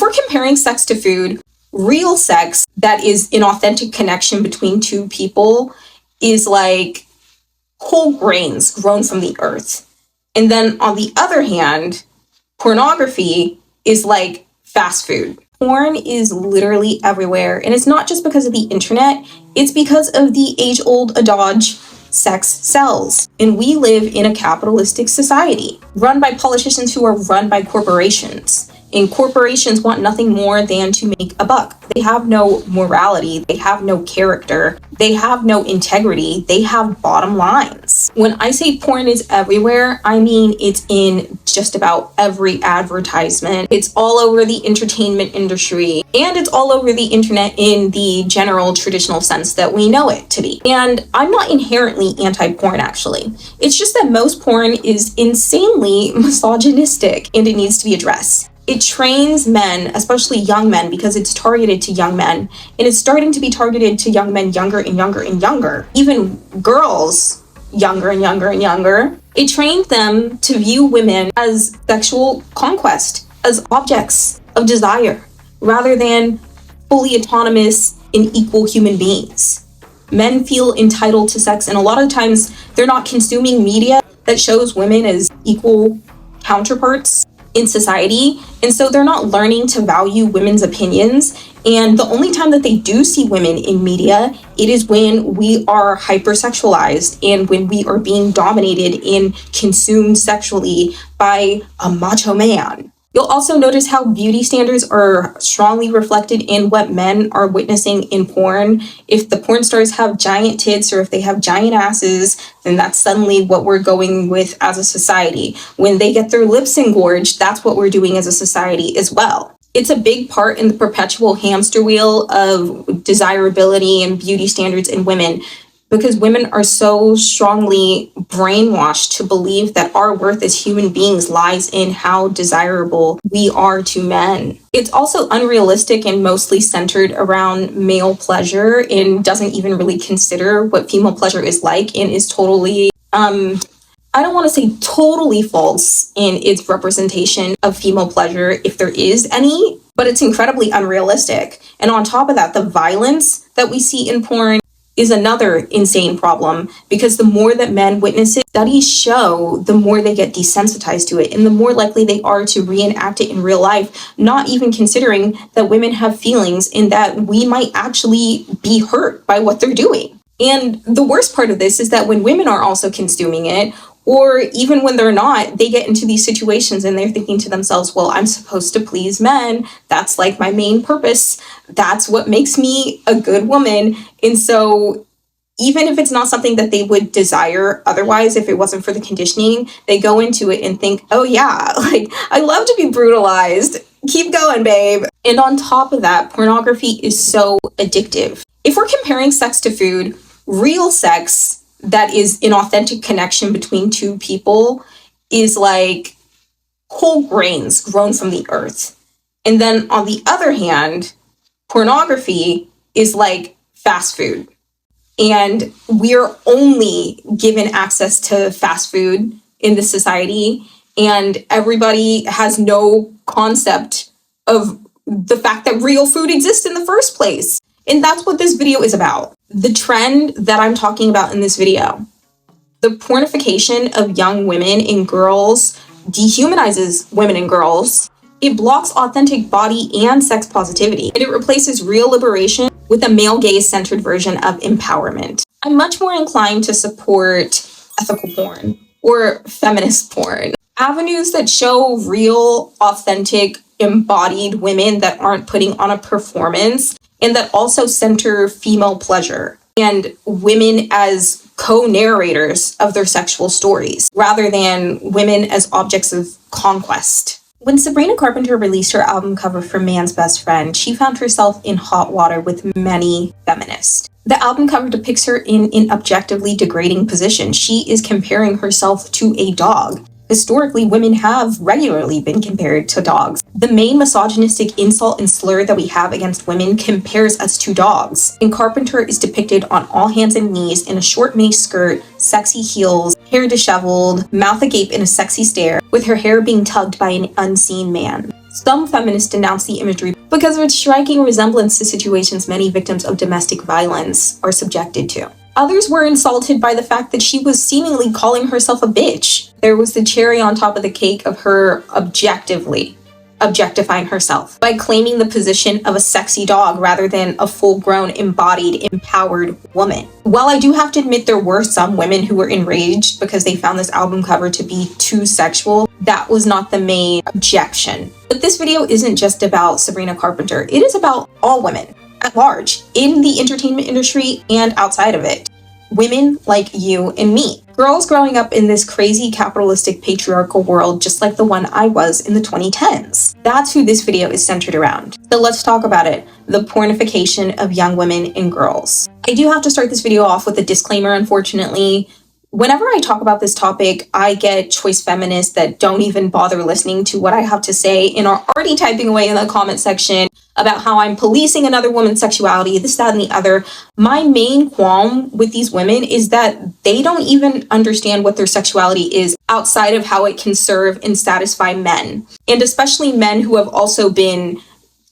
we're comparing sex to food, real sex that is an authentic connection between two people is like whole grains grown from the earth. And then on the other hand, pornography is like fast food. Porn is literally everywhere. And it's not just because of the internet, it's because of the age-old adage, sex sells. And we live in a capitalistic society run by politicians who are run by corporations. And corporations want nothing more than to make a buck. They have no morality. They have no character. They have no integrity. They have bottom lines. When I say porn is everywhere, I mean it's in just about every advertisement. It's all over the entertainment industry, and it's all over the internet in the general traditional sense that we know it to be. And I'm not inherently anti-porn, actually. It's just that most porn is insanely misogynistic, and it needs to be addressed. It trains men, especially young men, because it's targeted to young men, and it's starting to be targeted to young men younger and younger and younger. Even girls younger and younger and younger. It trained them to view women as sexual conquest, as objects of desire, rather than fully autonomous and equal human beings. Men feel entitled to sex, and a lot of times they're not consuming media that shows women as equal counterparts in society, and so they're not learning to value women's opinions. And the only time that they do see women in media, it is when we are hypersexualized and when we are being dominated and consumed sexually by a macho man. You'll also notice how beauty standards are strongly reflected in what men are witnessing in porn. If the porn stars have giant tits or if they have giant asses, then that's suddenly what we're going with as a society. When they get their lips engorged, that's what we're doing as a society as well. It's a big part in the perpetual hamster wheel of desirability and beauty standards in women, because women are so strongly brainwashed to believe that our worth as human beings lies in how desirable we are to men. It's also unrealistic and mostly centered around male pleasure and doesn't even really consider what female pleasure is like, and is totally, I don't want to say totally false in its representation of female pleasure, if there is any, but it's incredibly unrealistic. And on top of that, the violence that we see in porn is another insane problem, because the more that men witness it, studies show the more they get desensitized to it and the more likely they are to reenact it in real life, not even considering that women have feelings and that we might actually be hurt by what they're doing. And the worst part of this is that when women are also consuming it, or even when they're not, they get into these situations and they're thinking to themselves, well, I'm supposed to please men. That's like my main purpose. That's what makes me a good woman. And so even if it's not something that they would desire otherwise, if it wasn't for the conditioning, they go into it and think, oh yeah, like I love to be brutalized. Keep going, babe. And on top of that, pornography is so addictive. If we're comparing sex to food, real sex that is an authentic connection between two people is like whole grains grown from the earth. And then on the other hand, pornography is like fast food. And we're only given access to fast food in this society, and everybody has no concept of the fact that real food exists in the first place. And that's what this video is about. The trend that I'm talking about in this video, the pornification of young women and girls, dehumanizes women and girls. It blocks authentic body and sex positivity, and it replaces real liberation with a male gaze-centered version of empowerment. I'm much more inclined to support ethical porn or feminist porn, avenues that show real, authentic, embodied women that aren't putting on a performance, and that also center female pleasure and women as co-narrators of their sexual stories, rather than women as objects of conquest. When Sabrina Carpenter released her album cover for Man's Best Friend, she found herself in hot water with many feminists. The album cover depicts her in an objectively degrading position. She is comparing herself to a dog. Historically, women have regularly been compared to dogs. The main misogynistic insult and slur that we have against women compares us to dogs. And Carpenter is depicted on all hands and knees in a short mini skirt, sexy heels, hair disheveled, mouth agape in a sexy stare, with her hair being tugged by an unseen man. Some feminists denounce the imagery because of its striking resemblance to situations many victims of domestic violence are subjected to. Others were insulted by the fact that she was seemingly calling herself a bitch. There was the cherry on top of the cake of her objectifying herself by claiming the position of a sexy dog rather than a full-grown, embodied, empowered woman. While I do have to admit there were some women who were enraged because they found this album cover to be too sexual, that was not the main objection. But this video isn't just about Sabrina Carpenter, it is about all women at large in the entertainment industry and outside of it. Women like you and me. Girls growing up in this crazy capitalistic patriarchal world just like the one I was in the 2010s. That's who this video is centered around. So let's talk about it. The pornification of young women and girls. I do have to start this video off with a disclaimer, unfortunately. Whenever I talk about this topic, I get choice feminists that don't even bother listening to what I have to say and are already typing away in the comment section about how I'm policing another woman's sexuality, this, that, and the other. My main qualm with these women is that they don't even understand what their sexuality is outside of how it can serve and satisfy men. And especially men who have also been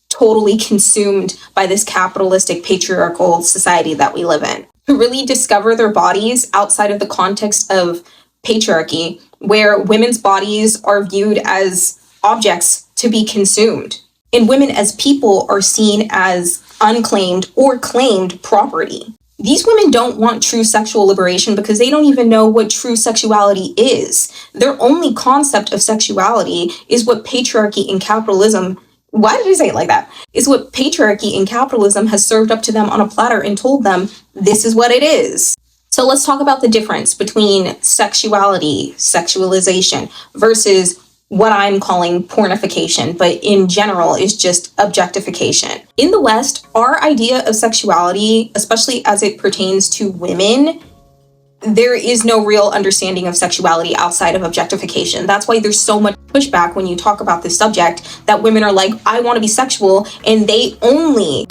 totally consumed by this capitalistic patriarchal society that we live in. To really discover their bodies outside of the context of patriarchy, where women's bodies are viewed as objects to be consumed, and women as people are seen as unclaimed or claimed property. These women don't want true sexual liberation because they don't even know what true sexuality is. Their only concept of sexuality is what patriarchy and capitalism why did I say it like that? Is what patriarchy and capitalism has served up to them on a platter and told them this is what it is. So let's talk about the difference between sexuality, sexualization, versus what I'm calling pornification, but in general is just objectification. In the West, our idea of sexuality, especially as it pertains to women, there is no real understanding of sexuality outside of objectification. That's why there's so much pushback when you talk about this subject, that women are like, I want to be sexual, and they only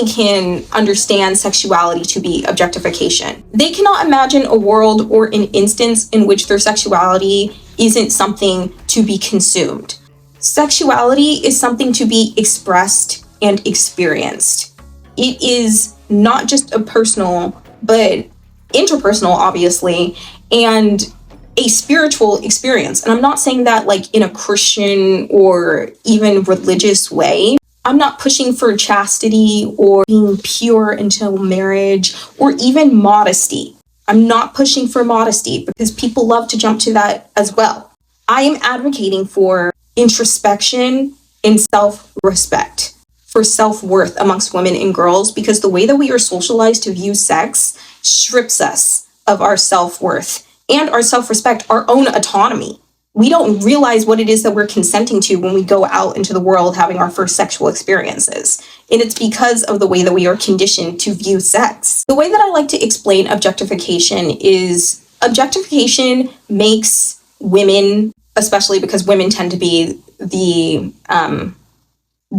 can understand sexuality to be objectification. They cannot imagine a world or an instance in which their sexuality isn't something to be consumed. Sexuality is something to be expressed and experienced. It is not just a personal, but interpersonal, obviously, and a spiritual experience. And I'm not saying that like in a Christian or even religious way. I'm not pushing for chastity or being pure until marriage or even modesty. I'm not pushing for modesty because people love to jump to that as well. I am advocating for introspection and self-respect, for self-worth amongst women and girls, because the way that we are socialized to view sex strips us of our self-worth and our self-respect, our own autonomy. We don't realize what it is that we're consenting to when we go out into the world having our first sexual experiences. And it's because of the way that we are conditioned to view sex. The way that I like to explain objectification is objectification makes women, especially because women tend to be the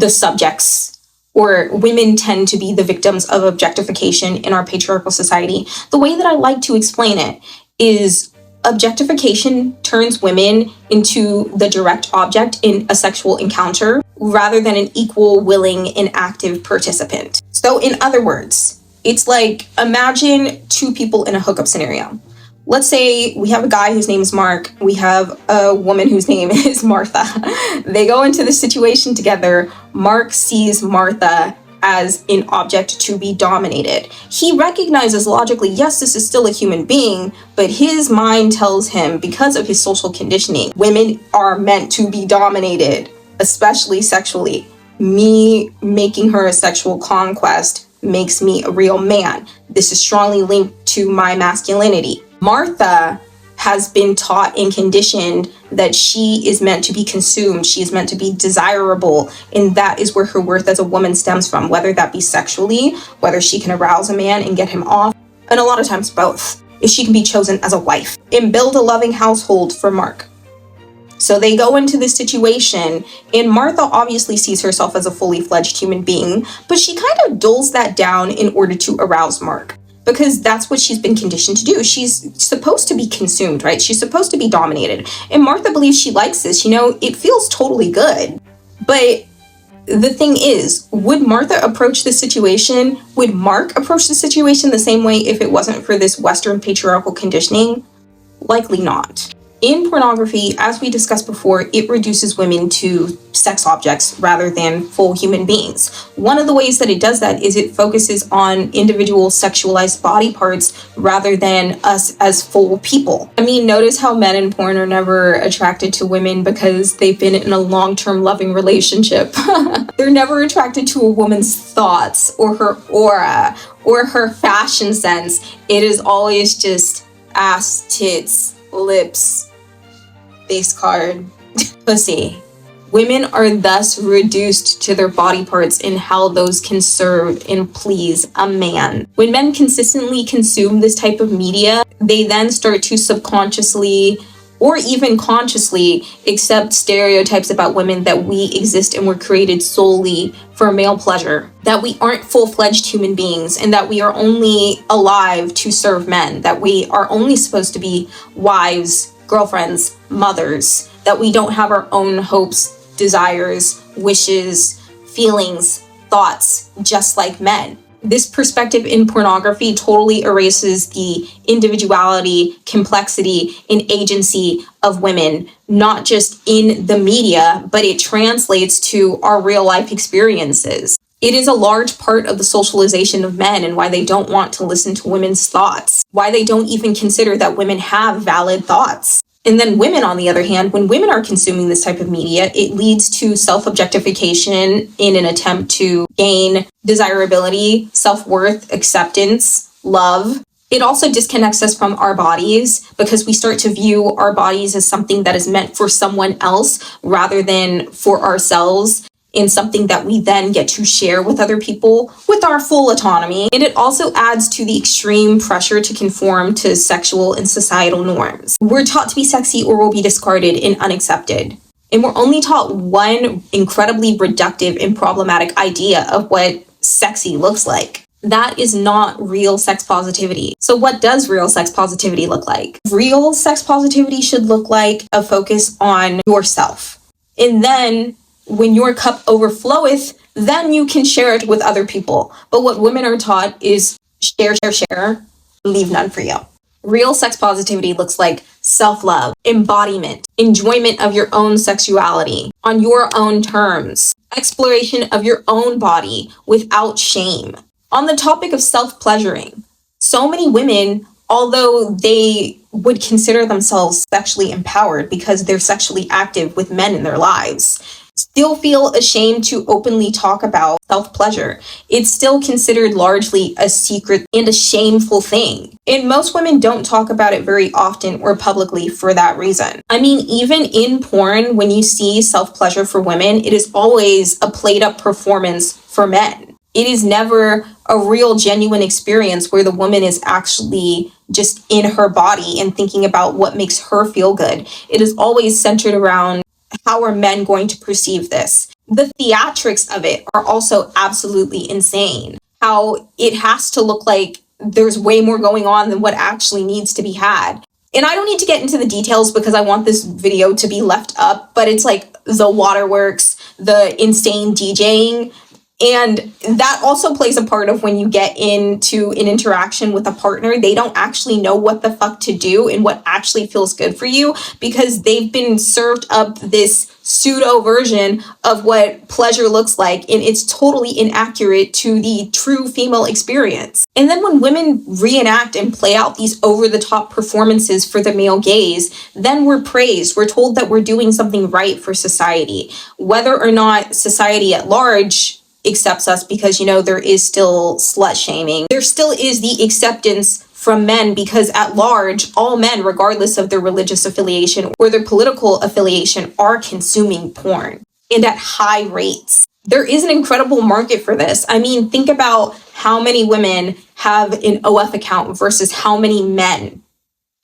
subjects, or women tend to be the victims of objectification in our patriarchal society. The way that I like to explain it is objectification turns women into the direct object in a sexual encounter rather than an equal, willing, and active participant. So in other words, it's like, imagine two people in a hookup scenario. Let's say we have a guy whose name is Mark. We have a woman whose name is Martha. They go into the situation together. Mark sees Martha as an object to be dominated. He recognizes logically, yes, this is still a human being, but his mind tells him, because of his social conditioning, women are meant to be dominated, especially sexually. Me making her a sexual conquest makes me a real man. This is strongly linked to my masculinity. Martha has been taught and conditioned that she is meant to be consumed, she is meant to be desirable, and that is where her worth as a woman stems from, whether that be sexually, whether she can arouse a man and get him off, and a lot of times both, if she can be chosen as a wife and build a loving household for Mark. So they go into this situation, and Martha obviously sees herself as a fully fledged human being, but she kind of dulls that down in order to arouse Mark, because that's what she's been conditioned to do. She's supposed to be consumed, right? She's supposed to be dominated. And Martha believes she likes this. You know, it feels totally good. But the thing is, would Mark approach the situation the same way if it wasn't for this Western patriarchal conditioning? Likely not. In pornography, as we discussed before, it reduces women to sex objects rather than full human beings. One of the ways that it does that is it focuses on individual sexualized body parts rather than us as full people. I mean, notice how men in porn are never attracted to women because they've been in a long-term loving relationship. They're never attracted to a woman's thoughts or her aura or her fashion sense. It is always just ass, tits, lips, face card, pussy. Women are thus reduced to their body parts and how those can serve and please a man. When men consistently consume this type of media, they then start to subconsciously or even consciously accept stereotypes about women that we exist and were created solely for male pleasure, that we aren't full-fledged human beings, and that we are only alive to serve men, that we are only supposed to be wives, girlfriends, mothers, that we don't have our own hopes, desires, wishes, feelings, thoughts, just like men. This perspective in pornography totally erases the individuality, complexity, and agency of women, not just in the media, but it translates to our real life experiences. It is a large part of the socialization of men and why they don't want to listen to women's thoughts, why they don't even consider that women have valid thoughts. And then women, on the other hand, when women are consuming this type of media, it leads to self-objectification in an attempt to gain desirability, self-worth, acceptance, love. It also disconnects us from our bodies because we start to view our bodies as something that is meant for someone else rather than for ourselves, in something that we then get to share with other people with our full autonomy. And it also adds to the extreme pressure to conform to sexual and societal norms. We're taught to be sexy or we'll be discarded and unaccepted. And we're only taught one incredibly reductive and problematic idea of what sexy looks like. That is not real sex positivity. So what does real sex positivity look like? Real sex positivity should look like a focus on yourself. And then when your cup overfloweth, then you can share it with other people. But what women are taught is share, leave none for you. Real sex positivity looks like self-love, embodiment, enjoyment of your own sexuality on your own terms, exploration of your own body without shame. On the topic of self-pleasuring, so many women, although they would consider themselves sexually empowered because they're sexually active with men in their lives, still feel ashamed to openly talk about self-pleasure. It's still considered largely a secret and a shameful thing. And most women don't talk about it very often or publicly for that reason. I mean, even in porn, when you see self-pleasure for women, it is always a played-up performance for men. It is never a real genuine experience where the woman is actually just in her body and thinking about what makes her feel good. It is always centered around how are men going to perceive this? The theatrics of it are also absolutely insane. How it has to look like there's way more going on than what actually needs to be had. And I don't need to get into the details because I want this video to be left up, but it's like the waterworks, the insane DJing, and that also plays a part of when you get into an interaction with a partner. They don't actually know what the fuck to do and what actually feels good for you because they've been served up this pseudo version of what pleasure looks like, and it's totally inaccurate to the true female experience. And then when women reenact and play out these over-the-top performances for the male gaze, then we're praised. We're told that we're doing something right for society. Whether or not society at large accepts us, because, you know, there is still slut shaming. There still is the acceptance from men because at large, all men, regardless of their religious affiliation or their political affiliation, are consuming porn and at high rates. There is an incredible market for this. I mean, think about how many women have an OF account versus how many men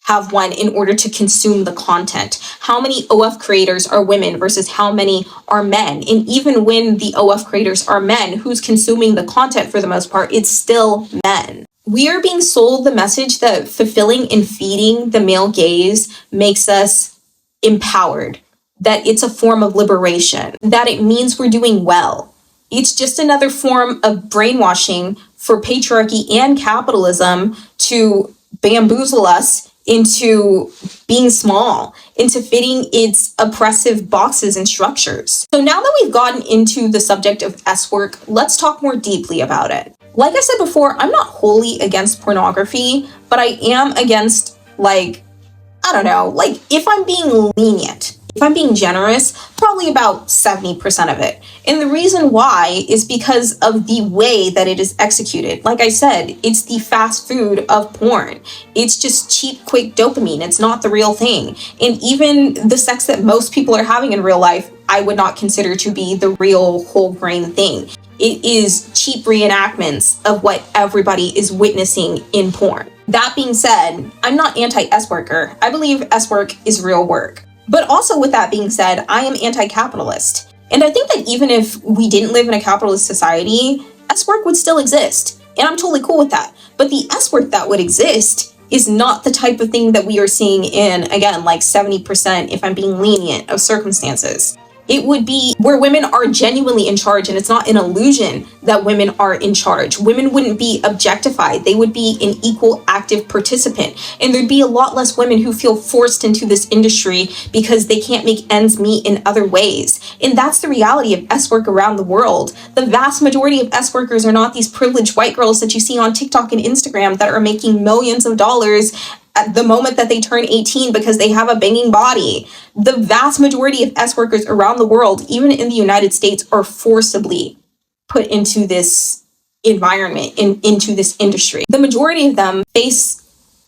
have one in order to consume the content. How many OF creators are women versus how many are men? And even when the OF creators are men, who's consuming the content for the most part, it's still men. We are being sold the message that fulfilling and feeding the male gaze makes us empowered. that it's a form of liberation, that it means we're doing well. It's just another form of brainwashing for patriarchy and capitalism to bamboozle us into being small, into fitting its oppressive boxes and structures. So now that we've gotten into the subject of S-work, let's talk more deeply about it. Like I said before, I'm not wholly against pornography, but I am against, if I'm being lenient, if I'm being generous, probably about 70% of it. And the reason why is because of the way that it is executed. Like I said, it's the fast food of porn. It's just cheap, quick dopamine. It's not the real thing. And even the sex that most people are having in real life, I would not consider to be the real whole grain thing. It is cheap reenactments of what everybody is witnessing in porn. That being said, I'm not anti-S-worker. I believe S-work is real work. But also with that being said, I am anti-capitalist. And I think that even if we didn't live in a capitalist society, S-work would still exist. And I'm totally cool with that. But the S-work that would exist is not the type of thing that we are seeing in, again, like 70%, if I'm being lenient, of circumstances. It would be where women are genuinely in charge, and it's not an illusion that women are in charge. Women wouldn't be objectified. They would be an equal active participant. And there'd be a lot less women who feel forced into this industry because they can't make ends meet in other ways. And that's the reality of S-work around the world. The vast majority of S-workers are not these privileged white girls that you see on TikTok and Instagram that are making millions of dollars at the moment that they turn 18 because they have a banging body. The vast majority of S-workers around the world, even in the United States, are forcibly put into this environment, into this industry. The majority of them face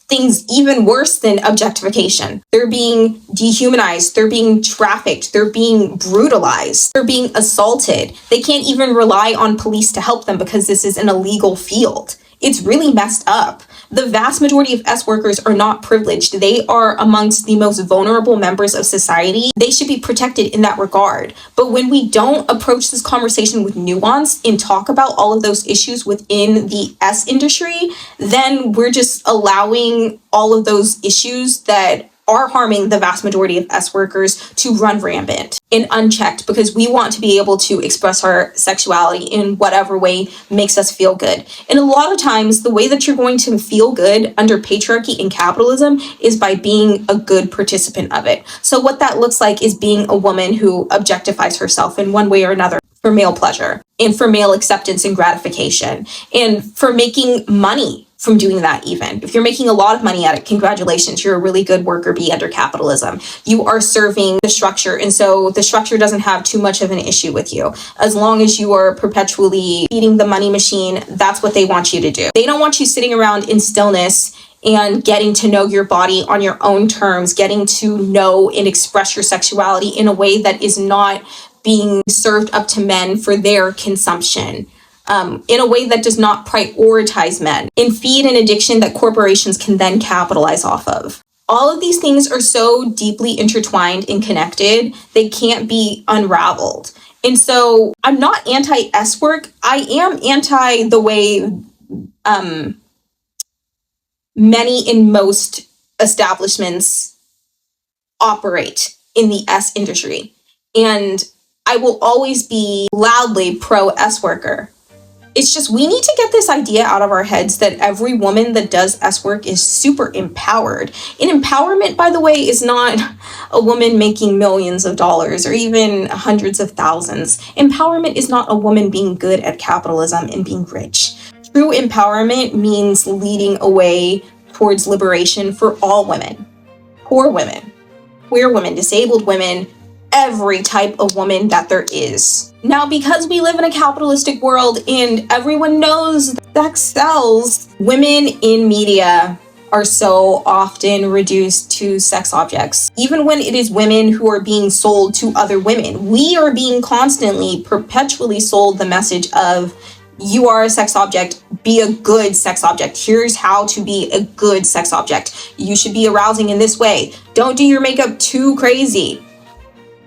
things even worse than objectification. They're being dehumanized, they're being trafficked, they're being brutalized, they're being assaulted. They can't even rely on police to help them because this is an illegal field. It's really messed up. The vast majority of S-workers are not privileged. They are amongst the most vulnerable members of society. They should be protected in that regard. But when we don't approach this conversation with nuance and talk about all of those issues within the S industry, then we're just allowing all of those issues that are harming the vast majority of S-workers to run rampant and unchecked because we want to be able to express our sexuality in whatever way makes us feel good. And a lot of times, the way that you're going to feel good under patriarchy and capitalism is by being a good participant of it. So what that looks like is being a woman who objectifies herself in one way or another for male pleasure and for male acceptance and gratification and for making money from doing that. Even if you're making a lot of money at it, congratulations, you're a really good worker bee under capitalism. You are serving the structure, and so the structure doesn't have too much of an issue with you. As long as you are perpetually feeding the money machine, that's what they want you to do. They don't want you sitting around in stillness and getting to know your body on your own terms, getting to know and express your sexuality in a way that is not being served up to men for their consumption. In a way that does not prioritize men, and feed an addiction that corporations can then capitalize off of. All of these things are so deeply intertwined and connected, they can't be unraveled. And so I'm not anti-S work. I am anti the way many and most establishments operate in the S industry. And I will always be loudly pro-S worker. It's just, we need to get this idea out of our heads that every woman that does S work is super empowered. And empowerment, by the way, is not a woman making millions of dollars or even hundreds of thousands. Empowerment is not a woman being good at capitalism and being rich. True empowerment means leading a way towards liberation for all women. Poor women, queer women, disabled women, every type of woman that there is. Now, because we live in a capitalistic world and everyone knows that sells, women in media are so often reduced to sex objects. Even when it is women who are being sold to other women, we are being constantly, perpetually sold the message of, you are a sex object, be a good sex object. Here's how to be a good sex object. You should be arousing in this way. Don't do your makeup too crazy.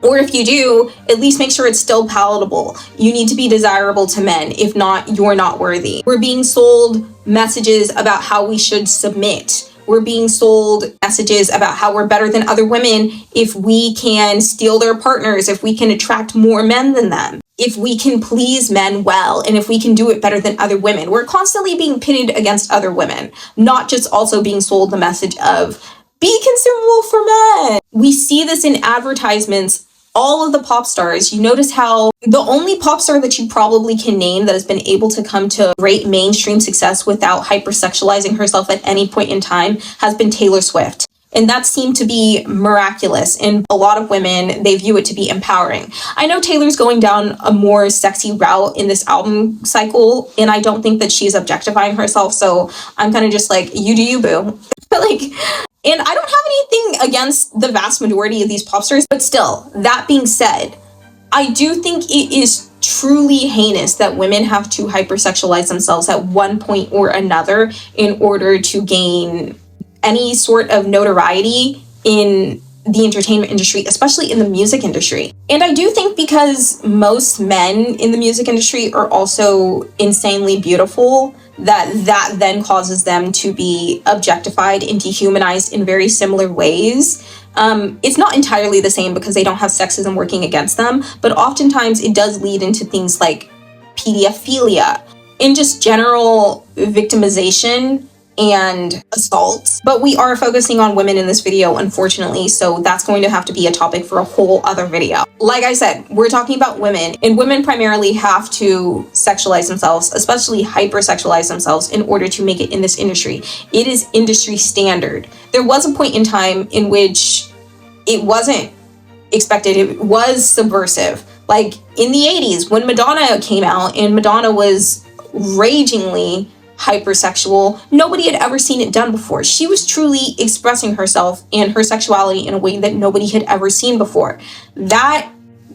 Or if you do, at least make sure it's still palatable. You need to be desirable to men. If not, you're not worthy. We're being sold messages about how we should submit. We're being sold messages about how we're better than other women if we can steal their partners, if we can attract more men than them, if we can please men well, and if we can do it better than other women. We're constantly being pitted against other women, not just also being sold the message of be consumable for men. We see this in advertisements. All of the pop stars, you notice how the only pop star that you probably can name that has been able to come to great mainstream success without hypersexualizing herself at any point in time has been Taylor Swift. And that seemed to be miraculous. And a lot of women, they view it to be empowering. I know Taylor's going down a more sexy route in this album cycle, and I don't think that she's objectifying herself. So I'm kind of just like, you do you, boo. Like, and I don't have anything against the vast majority of these pop stars, but still, that being said, I do think it is truly heinous that women have to hypersexualize themselves at one point or another in order to gain any sort of notoriety in the entertainment industry, especially in the music industry. And I do think because most men in the music industry are also insanely beautiful, that then causes them to be objectified and dehumanized in very similar ways. It's not entirely the same because they don't have sexism working against them, but oftentimes it does lead into things like pedophilia and just general victimization and assaults. But we are focusing on women in this video, unfortunately, so that's going to have to be a topic for a whole other video. Like I said, we're talking about women, and women primarily have to sexualize themselves, especially hypersexualize themselves, in order to make it in this industry. It is industry standard. There was a point in time in which it wasn't expected, it was subversive. Like in the 80s when Madonna came out, and Madonna was ragingly hypersexual. Nobody had ever seen it done before. She was truly expressing herself and her sexuality in a way that nobody had ever seen before. That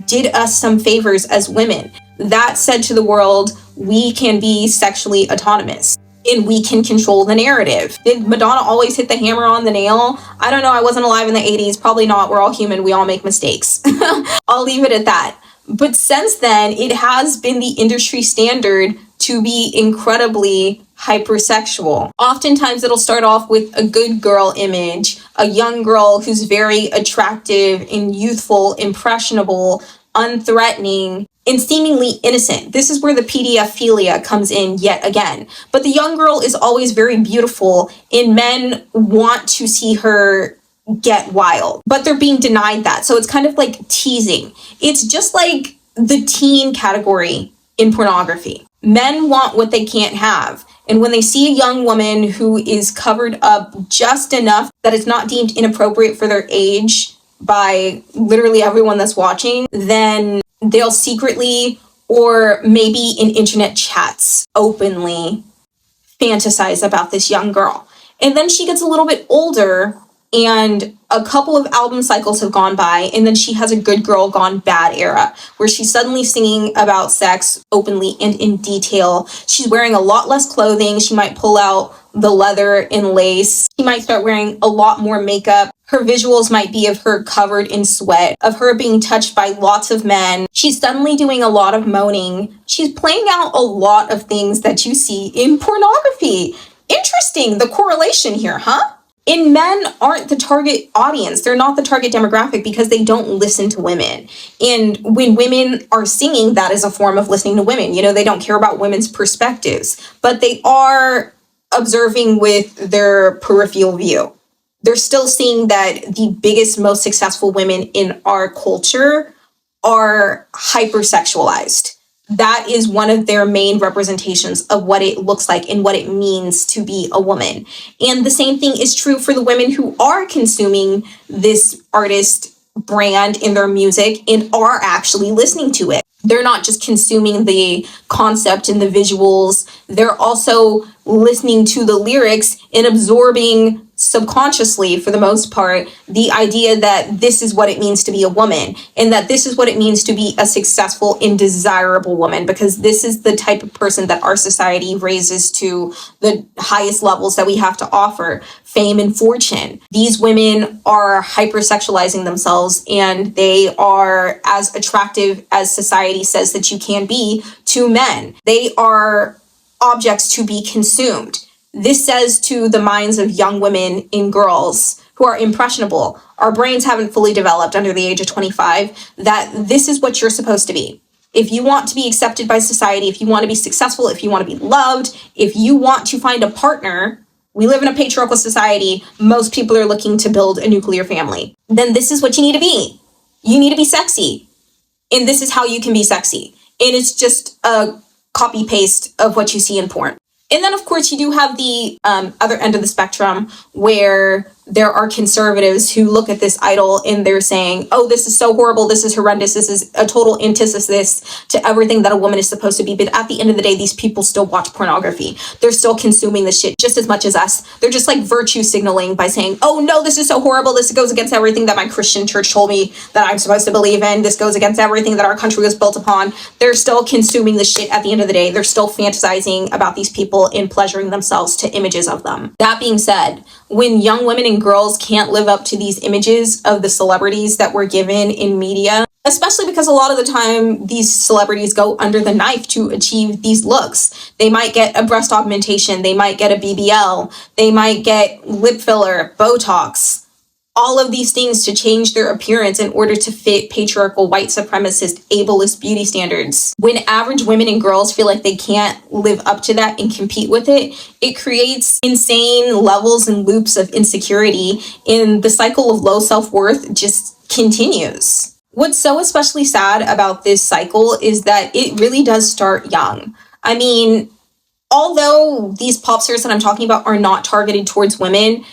did us some favors as women. That said to the world, we can be sexually autonomous and we can control the narrative. Did Madonna always hit the hammer on the nail? I don't know. I wasn't alive in the 80s. Probably not. We're all human. We all make mistakes. I'll leave it at that. But since then, it has been the industry standard to be incredibly hypersexual. Oftentimes it'll start off with a good girl image, a young girl who's very attractive and youthful, impressionable, unthreatening, and seemingly innocent. This is where the pedophilia comes in yet again. But the young girl is always very beautiful, and men want to see her get wild, but they're being denied that. So it's kind of like teasing. It's just like the teen category in pornography. Men want what they can't have. And when they see a young woman who is covered up just enough that it's not deemed inappropriate for their age by literally everyone that's watching, then they'll secretly, or maybe in internet chats, openly fantasize about this young girl. And then she gets a little bit older, and a couple of album cycles have gone by, and then she has a good girl gone bad era where she's suddenly singing about sex openly and in detail. She's wearing a lot less clothing. She might pull out the leather and lace. She might start wearing a lot more makeup. Her visuals might be of her covered in sweat, of her being touched by lots of men. She's suddenly doing a lot of moaning. She's playing out a lot of things that you see in pornography. Interesting, the correlation here, huh? And men aren't the target audience. They're not the target demographic because they don't listen to women. And when women are singing, that is a form of listening to women. You know, they don't care about women's perspectives, but they are observing with their peripheral view. They're still seeing that the biggest, most successful women in our culture are hypersexualized. That is one of their main representations of what it looks like and what it means to be a woman. And the same thing is true for the women who are consuming this artist brand in their music and are actually listening to it. They're not just consuming the concept and the visuals. They're also listening to the lyrics and absorbing subconsciously, for the most part, the idea that this is what it means to be a woman and that this is what it means to be a successful and desirable woman, because this is the type of person that our society raises to the highest levels that we have to offer, fame and fortune. These women are hypersexualizing themselves, and they are as attractive as society says that you can be to men. They are objects to be consumed. This says to the minds of young women and girls who are impressionable, our brains haven't fully developed under the age of 25, that this is what you're supposed to be. If you want to be accepted by society, if you want to be successful, if you want to be loved, if you want to find a partner, we live in a patriarchal society, most people are looking to build a nuclear family, then this is what you need to be. You need to be sexy. And this is how you can be sexy. And it's just a copy paste of what you see in porn. And then, of course, you do have the other end of the spectrum where there are conservatives who look at this idol and they're saying, oh, this is so horrible. This is horrendous. This is a total antithesis to everything that a woman is supposed to be. But at the end of the day, these people still watch pornography. They're still consuming this shit just as much as us. They're just like virtue signaling by saying, oh, no, this is so horrible. This goes against everything that my Christian church told me that I'm supposed to believe in. This goes against everything that our country was built upon. They're still consuming the shit at the end of the day. They're still fantasizing about these people and pleasuring themselves to images of them. That being said, when young women and girls can't live up to these images of the celebrities that we're given in media, especially because a lot of the time these celebrities go under the knife to achieve these looks. They might get a breast augmentation, they might get a BBL, they might get lip filler, Botox, all of these things to change their appearance in order to fit patriarchal, white supremacist, ableist beauty standards. When average women and girls feel like they can't live up to that and compete with it, it creates insane levels and loops of insecurity, and the cycle of low self-worth just continues. What's so especially sad about this cycle is that it really does start young. I mean, although these pop stars that I'm talking about are not targeted towards women,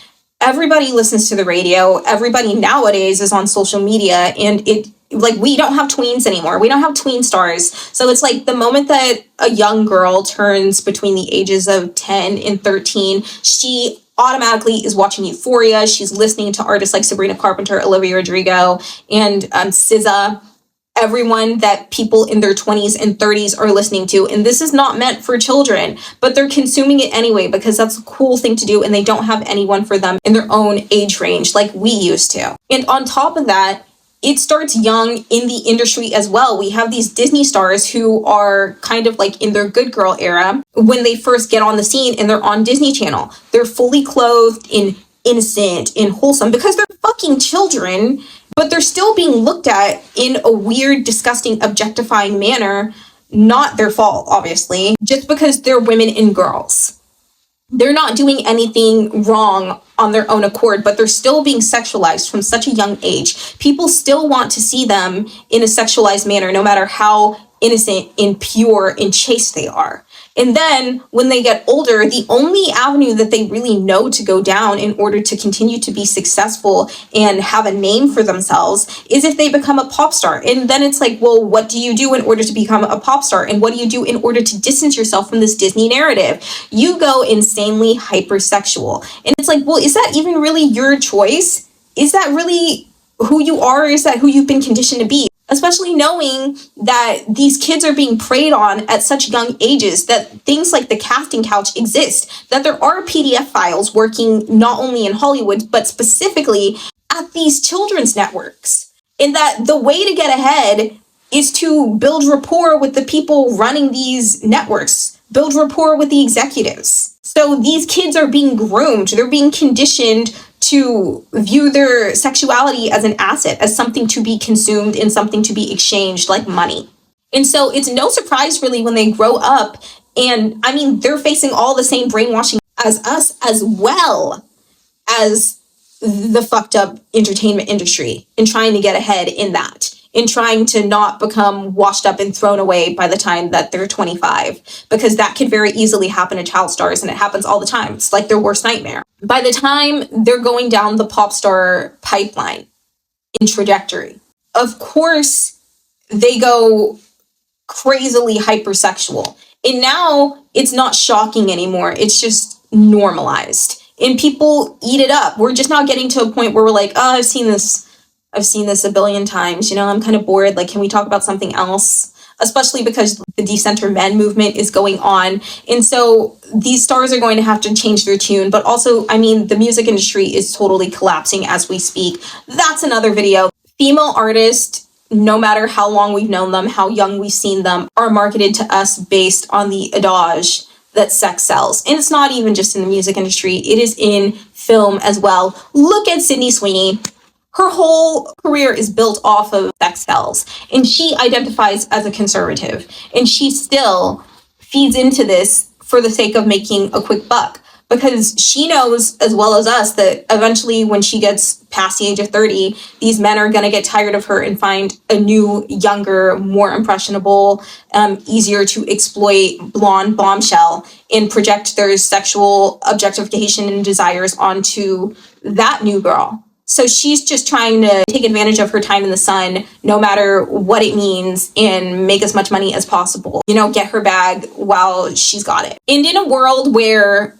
everybody listens to the radio. Everybody nowadays is on social media, and we don't have tweens anymore. We don't have tween stars. So it's like the moment that a young girl turns between the ages of 10 and 13, she automatically is watching Euphoria. She's listening to artists like Sabrina Carpenter, Olivia Rodrigo, and SZA. Everyone that people in their 20s and 30s are listening to. And this is not meant for children, but they're consuming it anyway because that's a cool thing to do, and they don't have anyone for them in their own age range like we used to. And on top of that, it starts young in the industry as well. We have these Disney stars who are kind of like in their good girl era when they first get on the scene and they're on Disney Channel. They're fully clothed in innocent and wholesome because they're fucking children, but they're still being looked at in a weird, disgusting, objectifying manner. Not their fault, obviously, just because they're women and girls. They're not doing anything wrong on their own accord, but they're still being sexualized from such a young age. People still want to see them in a sexualized manner, no matter how innocent and pure and chaste they are. And then when they get older, the only avenue that they really know to go down in order to continue to be successful and have a name for themselves is if they become a pop star. And then it's like, well, what do you do in order to become a pop star? And what do you do in order to distance yourself from this Disney narrative? You go insanely hypersexual. And it's like, well, is that even really your choice? Is that really who you are? Or is that who you've been conditioned to be? Especially knowing that these kids are being preyed on at such young ages, that things like the casting couch exist, that there are PDF files working not only in Hollywood, but specifically at these children's networks. And that the way to get ahead is to build rapport with the people running these networks, build rapport with the executives. So these kids are being groomed, they're being conditioned to view their sexuality as an asset, as something to be consumed and something to be exchanged like money. And so it's no surprise really when they grow up, and I mean, they're facing all the same brainwashing as us, as well as the fucked up entertainment industry, and trying to get ahead in that, in trying to not become washed up and thrown away by the time that they're 25, because that could very easily happen to child stars, and it happens all the time. It's like their worst nightmare. By the time they're going down the pop star pipeline in trajectory, of course, they go crazily hypersexual. And now it's not shocking anymore. It's just normalized. And people eat it up. We're just not getting to a point where we're like, oh, I've seen this a billion times. You know, I'm kind of bored. Like, can we talk about something else? Especially because the decenter men movement is going on. And so these stars are going to have to change their tune. But also, I mean, the music industry is totally collapsing as we speak. That's another video. Female artists, no matter how long we've known them, how young we've seen them, are marketed to us based on the adage that sex sells. And it's not even just in the music industry, it is in film as well. Look at Sydney Sweeney. Her whole career is built off of sex sells. And she identifies as a conservative. And she still feeds into this for the sake of making a quick buck. Because she knows as well as us that eventually when she gets past the age of 30, these men are going to get tired of her and find a new, younger, more impressionable, easier to exploit blonde bombshell and project their sexual objectification and desires onto that new girl. So she's just trying to take advantage of her time in the sun, no matter what it means, and make as much money as possible. You know, get her bag while she's got it. And in a world where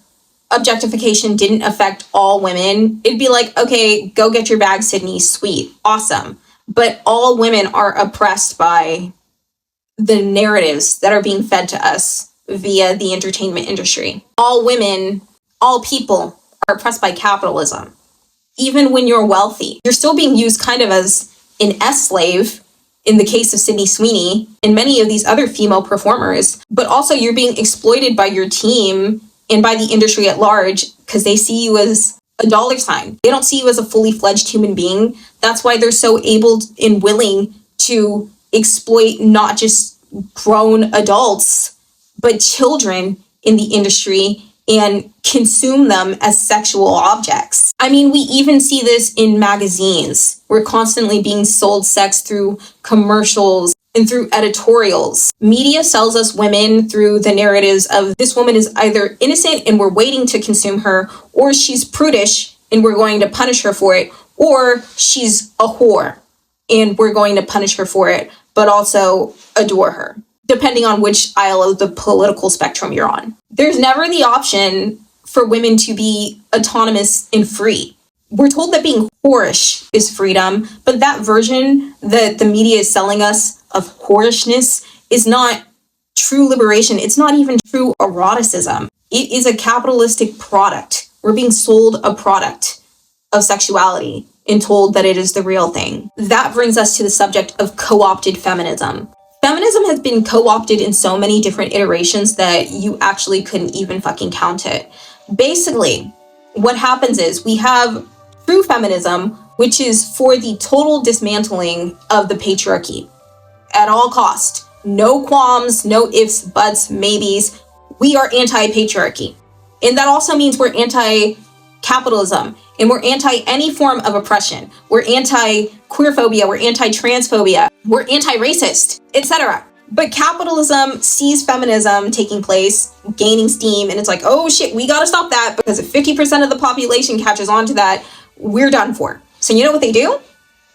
objectification didn't affect all women, it'd be like, okay, go get your bag, Sydney, sweet, awesome. But all women are oppressed by the narratives that are being fed to us via the entertainment industry. All women, all people are oppressed by capitalism. Even when you're wealthy, you're still being used kind of as an S-slave in the case of Sydney Sweeney and many of these other female performers, but also you're being exploited by your team and by the industry at large, because they see you as a dollar sign. They don't see you as a fully fledged human being. That's why they're so able and willing to exploit not just grown adults, but children in the industry and consume them as sexual objects. I mean, we even see this in magazines. We're constantly being sold sex through commercials and through editorials. Media sells us women through the narratives of this woman is either innocent and we're waiting to consume her, or she's prudish and we're going to punish her for it, or she's a whore and we're going to punish her for it, but also adore her, depending on which aisle of the political spectrum you're on. There's never the option for women to be autonomous and free. We're told that being whorish is freedom, but that version that the media is selling us of whorishness is not true liberation. It's not even true eroticism. It is a capitalistic product. We're being sold a product of sexuality and told that it is the real thing. That brings us to the subject of co-opted feminism. Feminism has been co-opted in so many different iterations that you actually couldn't even fucking count it. Basically, what happens is we have true feminism, which is for the total dismantling of the patriarchy at all cost. No qualms, no ifs, buts, maybes. We are anti-patriarchy. And that also means we're anti-capitalism and we're anti any form of oppression. We're anti-queerphobia, we're anti-transphobia, we're anti-racist, etc. But capitalism sees feminism taking place, gaining steam, and it's like, oh shit, we gotta stop that, because if 50% of the population catches on to that, we're done for. So you know what they do?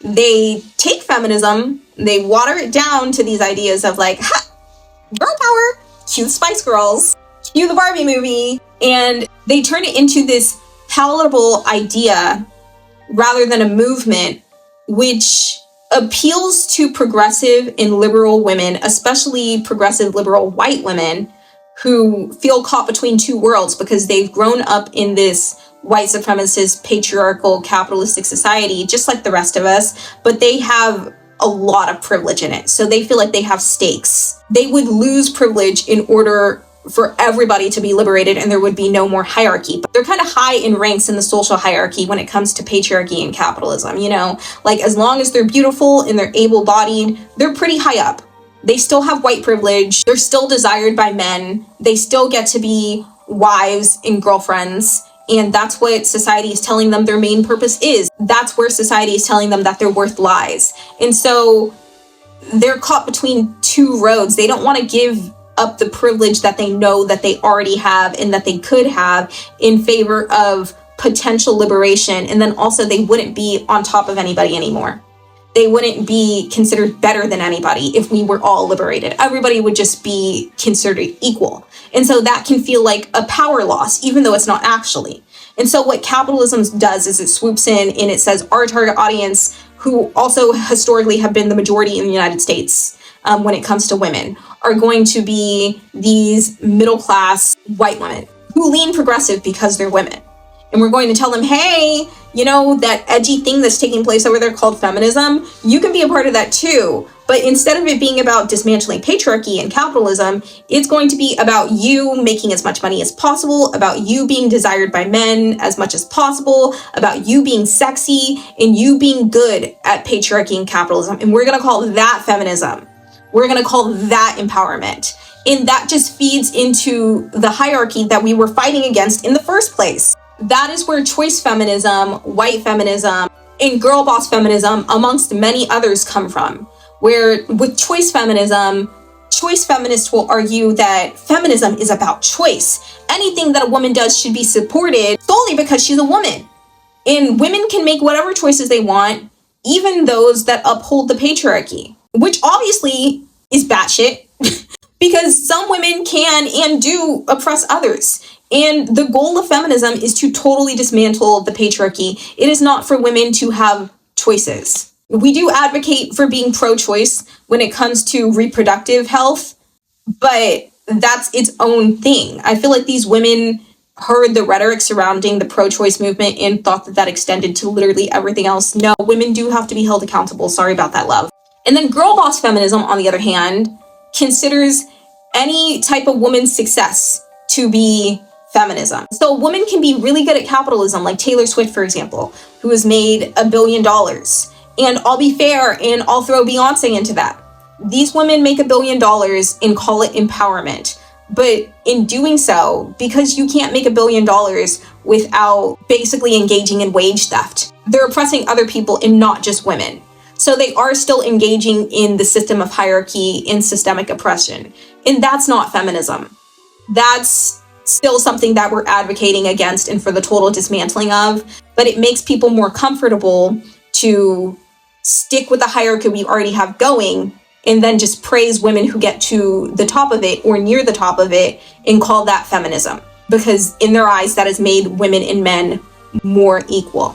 They take feminism, they water it down to these ideas of like, ha, girl power, cue the Spice Girls, cue the Barbie movie, and they turn it into this palatable idea rather than a movement which appeals to progressive and liberal women, especially progressive liberal white women who feel caught between two worlds because they've grown up in this white supremacist, patriarchal, capitalistic society, just like the rest of us, but they have a lot of privilege in it. So they feel like they have stakes. They would lose privilege in order for everybody to be liberated and there would be no more hierarchy. But they're kind of high in ranks in the social hierarchy when it comes to patriarchy and capitalism, you know? Like, as long as they're beautiful and they're able-bodied, they're pretty high up. They still have white privilege. They're still desired by men. They still get to be wives and girlfriends. And that's what society is telling them their main purpose is. That's where society is telling them that their worth lies. And so they're caught between two roads. They don't want to give up the privilege that they know that they already have and that they could have in favor of potential liberation. And then also they wouldn't be on top of anybody anymore. They wouldn't be considered better than anybody if we were all liberated. Everybody would just be considered equal. And so that can feel like a power loss, even though it's not actually. And so what capitalism does is it swoops in and it says our target audience, who also historically have been the majority in the United States when it comes to women, are going to be these middle-class white women who lean progressive because they're women. And we're going to tell them, hey, you know, that edgy thing that's taking place over there called feminism, you can be a part of that too. But instead of it being about dismantling patriarchy and capitalism, it's going to be about you making as much money as possible, about you being desired by men as much as possible, about you being sexy, and you being good at patriarchy and capitalism. And we're going to call that feminism. We're going to call that empowerment. And that just feeds into the hierarchy that we were fighting against in the first place. That is where choice feminism, white feminism, and girl boss feminism, amongst many others, come from. Where with choice feminism, choice feminists will argue that feminism is about choice. Anything that a woman does should be supported solely because she's a woman. And women can make whatever choices they want, even those that uphold the patriarchy, which obviously is batshit because some women can and do oppress others. And the goal of feminism is to totally dismantle the patriarchy. It is not for women to have choices. We do advocate for being pro-choice when it comes to reproductive health, but that's its own thing. I feel like these women heard the rhetoric surrounding the pro-choice movement and thought that that extended to literally everything else. No, women do have to be held accountable. Sorry about that, love. And then girl boss feminism, on the other hand, considers any type of woman's success to be feminism. So a woman can be really good at capitalism, like Taylor Swift, for example, who has made $1 billion. And I'll be fair and I'll throw Beyonce into that. These women make $1 billion and call it empowerment. But in doing so, because you can't make $1 billion without basically engaging in wage theft, they're oppressing other people and not just women. So they are still engaging in the system of hierarchy and systemic oppression. And that's not feminism. That's still something that we're advocating against and for the total dismantling of. But it makes people more comfortable to stick with the hierarchy we already have going and then just praise women who get to the top of it or near the top of it and call that feminism. Because in their eyes, that has made women and men more equal.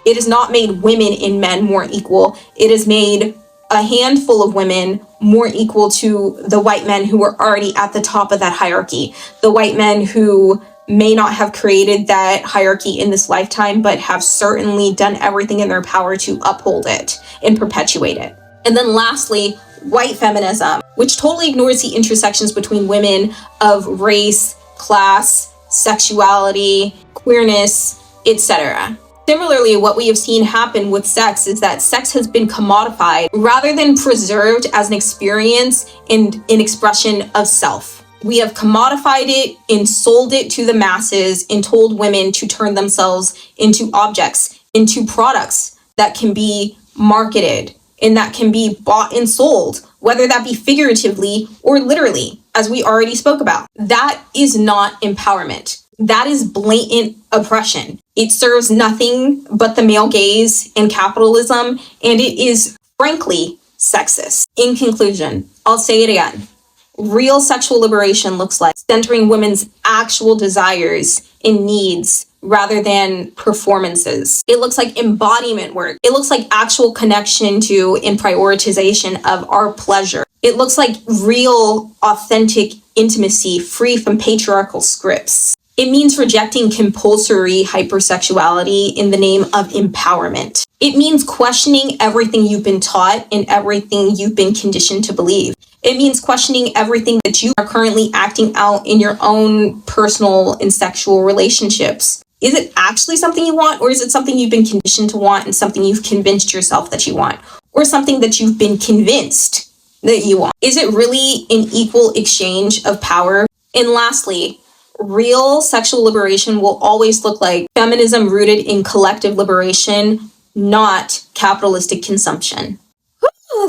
It has not made women and men more equal. It has made a handful of women more equal to the white men who were already at the top of that hierarchy. The white men who may not have created that hierarchy in this lifetime, but have certainly done everything in their power to uphold it and perpetuate it. And then lastly, white feminism, which totally ignores the intersections between women of race, class, sexuality, queerness, etc. Similarly, what we have seen happen with sex is that sex has been commodified rather than preserved as an experience and an expression of self. We have commodified it and sold it to the masses and told women to turn themselves into objects, into products that can be marketed and that can be bought and sold, whether that be figuratively or literally, as we already spoke about. That is not empowerment. That is blatant oppression. It serves nothing but the male gaze and capitalism, and it is, frankly, sexist. In conclusion, I'll say it again. Real sexual liberation looks like centering women's actual desires and needs rather than performances. It looks like embodiment work. It looks like actual connection to and prioritization of our pleasure. It looks like real, authentic intimacy free from patriarchal scripts. It means rejecting compulsory hypersexuality in the name of empowerment. It means questioning everything you've been taught and everything you've been conditioned to believe. It means questioning everything that you are currently acting out in your own personal and sexual relationships. Is it actually something you want, or is it something you've been conditioned to want and something you've convinced yourself that you want, or something that you've been convinced that you want? Is it really an equal exchange of power? And lastly, real sexual liberation will always look like feminism rooted in collective liberation, not capitalistic consumption.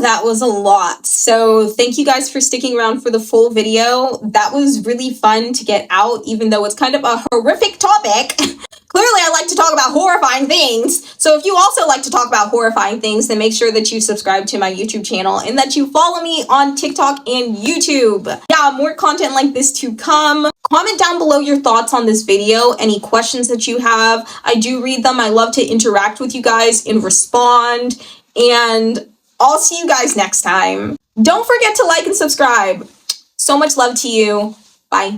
That was a lot. So thank you guys for sticking around for the full video. That was really fun to get out, even though it's kind of a horrific topic. Clearly, I like to talk about horrifying things. So if you also like to talk about horrifying things, then make sure that you subscribe to my YouTube channel and that you follow me on TikTok and YouTube. Yeah, more content like this to come. Comment down below your thoughts on this video, any questions that you have. I do read them. I love to interact with you guys and respond. And I'll see you guys next time. Don't forget to like and subscribe. So much love to you. Bye.